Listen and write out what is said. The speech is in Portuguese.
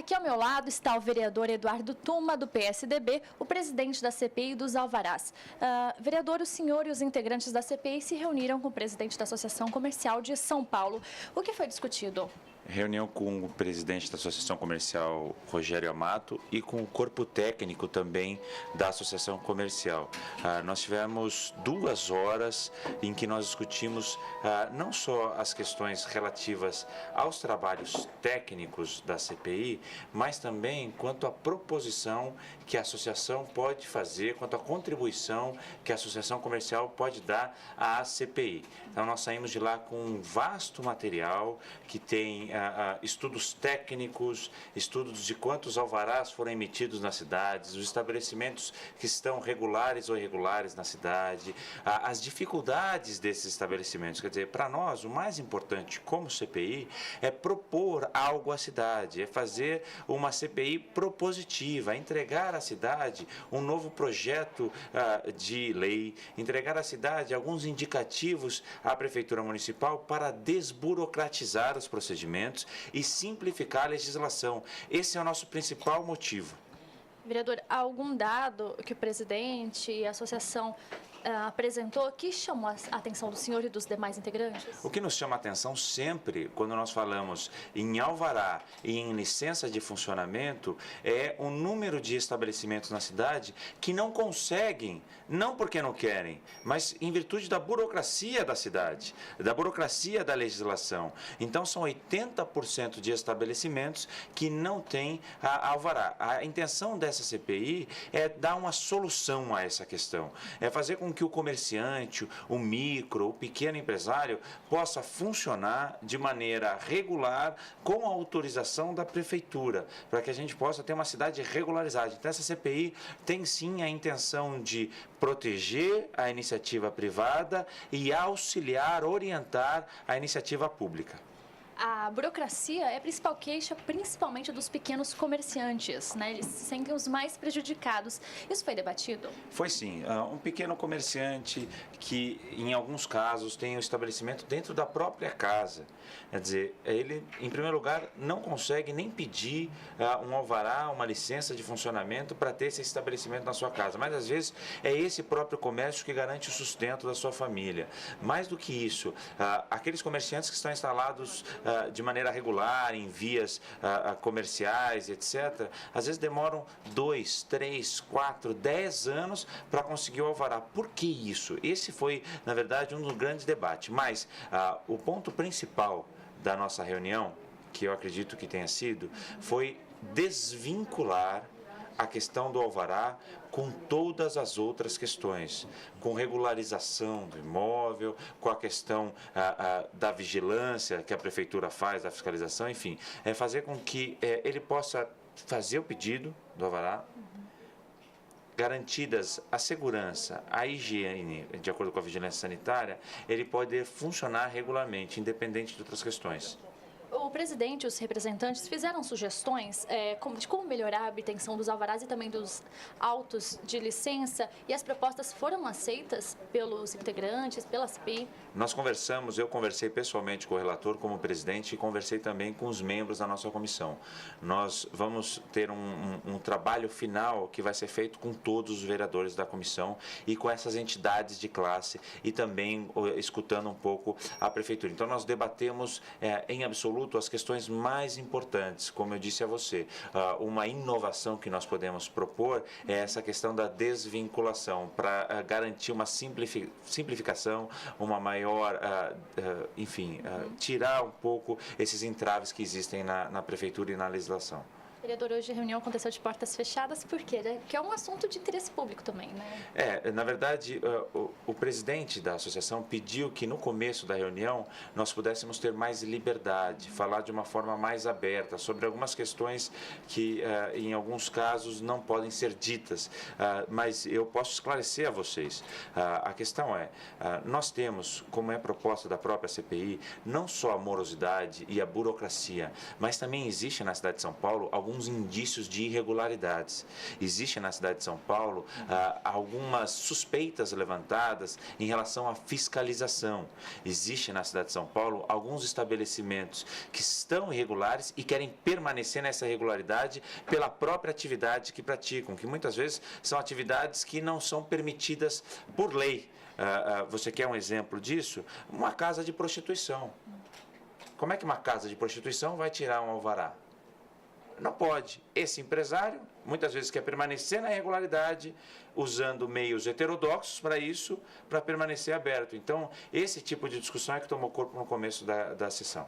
Aqui ao meu lado está o vereador Eduardo Tuma, do PSDB, o presidente da CPI dos Alvarás. Vereador, o senhor e os integrantes da CPI se reuniram com o presidente da Associação Comercial de São Paulo. O que foi discutido? Reunião com o presidente da Associação Comercial, Rogério Amato, e com o corpo técnico também da Associação Comercial. Nós tivemos 2 horas em que nós discutimos não só as questões relativas aos trabalhos técnicos da CPI, mas também quanto à proposição que a associação pode fazer, quanto à contribuição que a Associação Comercial pode dar à CPI. Então, nós saímos de lá com um vasto material que tem estudos técnicos, estudos de quantos alvarás foram emitidos nas cidades, os estabelecimentos que estão regulares ou irregulares na cidade, as dificuldades desses estabelecimentos. Quer dizer, para nós, o mais importante como CPI é propor algo à cidade, é fazer uma CPI propositiva, entregar à cidade um novo projeto de lei, entregar à cidade alguns indicativos à Prefeitura Municipal para desburocratizar os procedimentos e simplificar a legislação. Esse é o nosso principal motivo. Vereador, há algum dado que o presidente e a associação apresentou que chamou a atenção do senhor e dos demais integrantes? O que nos chama a atenção sempre, quando nós falamos em alvará e em licença de funcionamento, é o número de estabelecimentos na cidade que não conseguem, não porque não querem, mas em virtude da burocracia da cidade, da burocracia da legislação. Então, são 80% de estabelecimentos que não têm alvará. A intenção dessa CPI é dar uma solução a essa questão, é fazer com que o comerciante, o micro, o pequeno empresário possa funcionar de maneira regular com a autorização da prefeitura, para que a gente possa ter uma cidade regularizada. Então, essa CPI tem sim a intenção de proteger a iniciativa privada e auxiliar, orientar a iniciativa pública. A burocracia é a principal queixa, principalmente dos pequenos comerciantes, né? Eles se sentem os mais prejudicados. Isso foi debatido? Foi sim. Um pequeno comerciante que, em alguns casos, tem um estabelecimento dentro da própria casa. Quer dizer, ele, em primeiro lugar, não consegue nem pedir um alvará, uma licença de funcionamento para ter esse estabelecimento na sua casa. Mas, às vezes, é esse próprio comércio que garante o sustento da sua família. Mais do que isso, aqueles comerciantes que estão instalados de maneira regular, em vias comerciais, etc., às vezes demoram 2, 3, 4, 10 anos para conseguir o alvará. Por que isso? Esse foi, na verdade, um dos grandes debates. Mas o ponto principal da nossa reunião, que eu acredito que tenha sido, foi desvincular a questão do alvará com todas as outras questões, com regularização do imóvel, com a questão da vigilância que a prefeitura faz, da fiscalização, enfim, é fazer com que ele possa fazer o pedido do alvará, garantidas a segurança, a higiene, de acordo com a vigilância sanitária, ele pode funcionar regularmente, independente de outras questões. O presidente e os representantes fizeram sugestões de como melhorar a obtenção dos alvarás e também dos autos de licença, e as propostas foram aceitas pelos integrantes, pela CPI? Eu conversei pessoalmente com o relator como presidente e conversei também com os membros da nossa comissão. Nós vamos ter um trabalho final que vai ser feito com todos os vereadores da comissão e com essas entidades de classe e também escutando um pouco a prefeitura. Então, nós debatemos em absoluto as questões mais importantes, como eu disse a você. Uma inovação que nós podemos propor é essa questão da desvinculação, para garantir uma simplificação, uma maior, tirar um pouco esses entraves que existem na prefeitura e na legislação. Vereador, hoje a reunião aconteceu de portas fechadas, por quê? Porque é um assunto de interesse público também, né? Na verdade, o presidente da associação pediu que no começo da reunião nós pudéssemos ter mais liberdade, falar de uma forma mais aberta sobre algumas questões que, em alguns casos, não podem ser ditas, mas eu posso esclarecer a vocês. A questão é, nós temos, como é proposta da própria CPI, não só a morosidade e a burocracia, mas também existe na cidade de São Paulo alguns alguns indícios de irregularidades. Existe na cidade de São Paulo algumas suspeitas levantadas em relação à fiscalização. Existe na cidade de São Paulo alguns estabelecimentos que estão irregulares e querem permanecer nessa irregularidade pela própria atividade que praticam, que muitas vezes são atividades que não são permitidas por lei. Você quer um exemplo disso? Uma casa de prostituição. Como é que uma casa de prostituição vai tirar um alvará? Não pode. Esse empresário, muitas vezes, quer permanecer na irregularidade, usando meios heterodoxos para isso, para permanecer aberto. Então, esse tipo de discussão é que tomou corpo no começo da sessão.